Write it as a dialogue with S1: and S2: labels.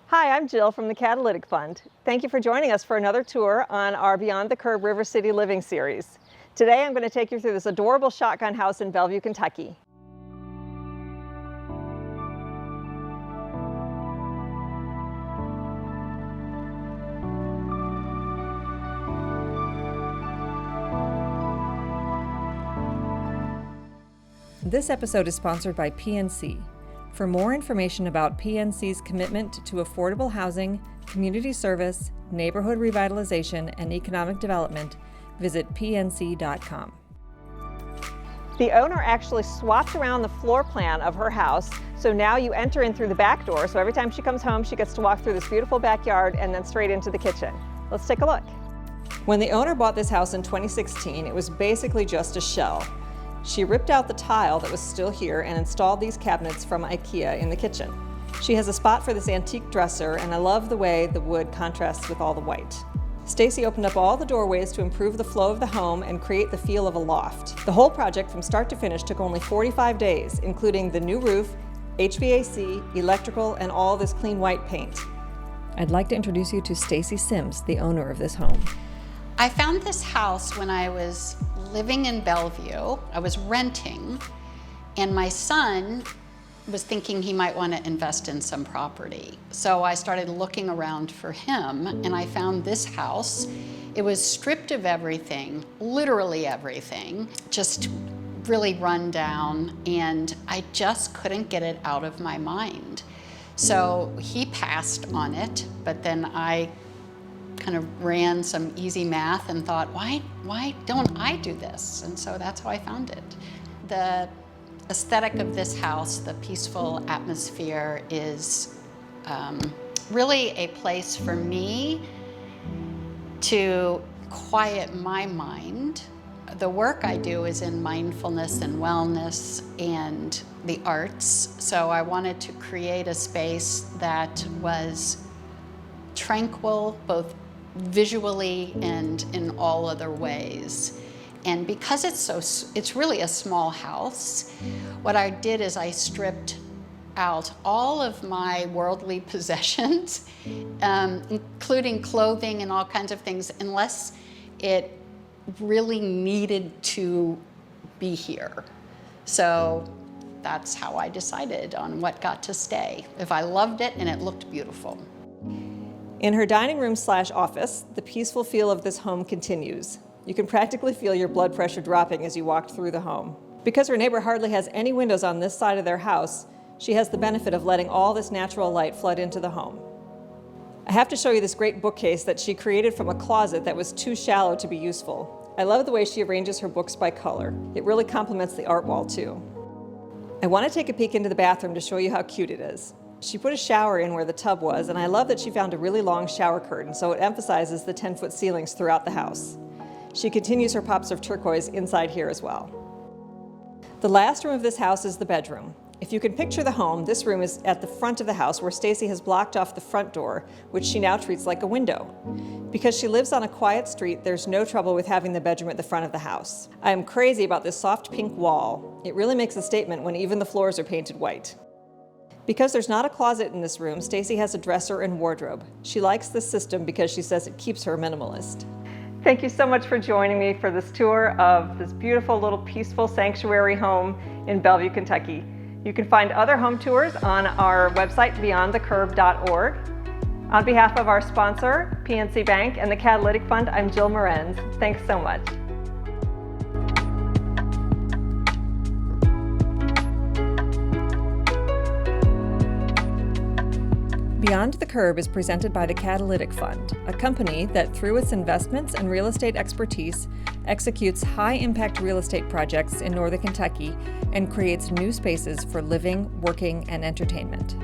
S1: Hi, I'm Jill from the Catalytic Fund. Thank you for joining us for another tour on our Beyond the Curb River City Living series. Today I'm going to take you through this adorable shotgun house in Bellevue, Kentucky. This episode is sponsored by PNC. For more information about PNC's commitment to affordable housing, community service, neighborhood revitalization, and economic development, visit pnc.com. The owner actually swapped around the floor plan of her house, so now you enter in through the back door, so every time she comes home, she gets to walk through this beautiful backyard and then straight into the kitchen. Let's take a look. When the owner bought this house in 2016, it was basically just a shell. She ripped out the tile that was still here and installed these cabinets from IKEA in the kitchen. She has a spot for this antique dresser, and I love the way the wood contrasts with all the white. Stacy opened up all the doorways to improve the flow of the home and create the feel of a loft. The whole project from start to finish took only 45 days, including the new roof, HVAC, electrical, and all this clean white paint. I'd like to introduce you to Stacy Sims, the owner of this home.
S2: I found this house when I was living in Bellevue. I was renting, and my son was thinking he might want to invest in some property. So I started looking around for him, and I found this house. It was stripped of everything, literally everything, just really run down, and I just couldn't get it out of my mind. So he passed on it, but then I kind of ran some easy math and thought, why don't I do this? And so that's how I found it. The aesthetic of this house, the peaceful atmosphere, is really a place for me to quiet my mind. The work I do is in mindfulness and wellness and the arts, so I wanted to create a space that was tranquil, both visually and in all other ways. And because it's really a small house, what I did is I stripped out all of my worldly possessions, including clothing and all kinds of things, unless it really needed to be here. So that's how I decided on what got to stay, if I loved it and it looked beautiful.
S1: In her dining room/office, the peaceful feel of this home continues. You can practically feel your blood pressure dropping as you walk through the home. Because her neighbor hardly has any windows on this side of their house, she has the benefit of letting all this natural light flood into the home. I have to show you this great bookcase that she created from a closet that was too shallow to be useful. I love the way she arranges her books by color. It really complements the art wall too. I want to take a peek into the bathroom to show you how cute it is. She put a shower in where the tub was, and I love that she found a really long shower curtain, so it emphasizes the 10-foot ceilings throughout the house. She continues her pops of turquoise inside here as well. The last room of this house is the bedroom. If you can picture the home, this room is at the front of the house where Stacy has blocked off the front door, which she now treats like a window. Because she lives on a quiet street, there's no trouble with having the bedroom at the front of the house. I am crazy about this soft pink wall. It really makes a statement when even the floors are painted white. Because there's not a closet in this room, Stacy has a dresser and wardrobe. She likes this system because she says it keeps her minimalist. Thank you so much for joining me for this tour of this beautiful little peaceful sanctuary home in Bellevue, Kentucky. You can find other home tours on our website, beyondthecurb.org. On behalf of our sponsor, PNC Bank, and the Catalytic Fund, I'm Jill Morenz. Thanks so much. Beyond the Curb is presented by the Catalytic Fund, a company that, through its investments and real estate expertise, executes high-impact real estate projects in Northern Kentucky and creates new spaces for living, working, and entertainment.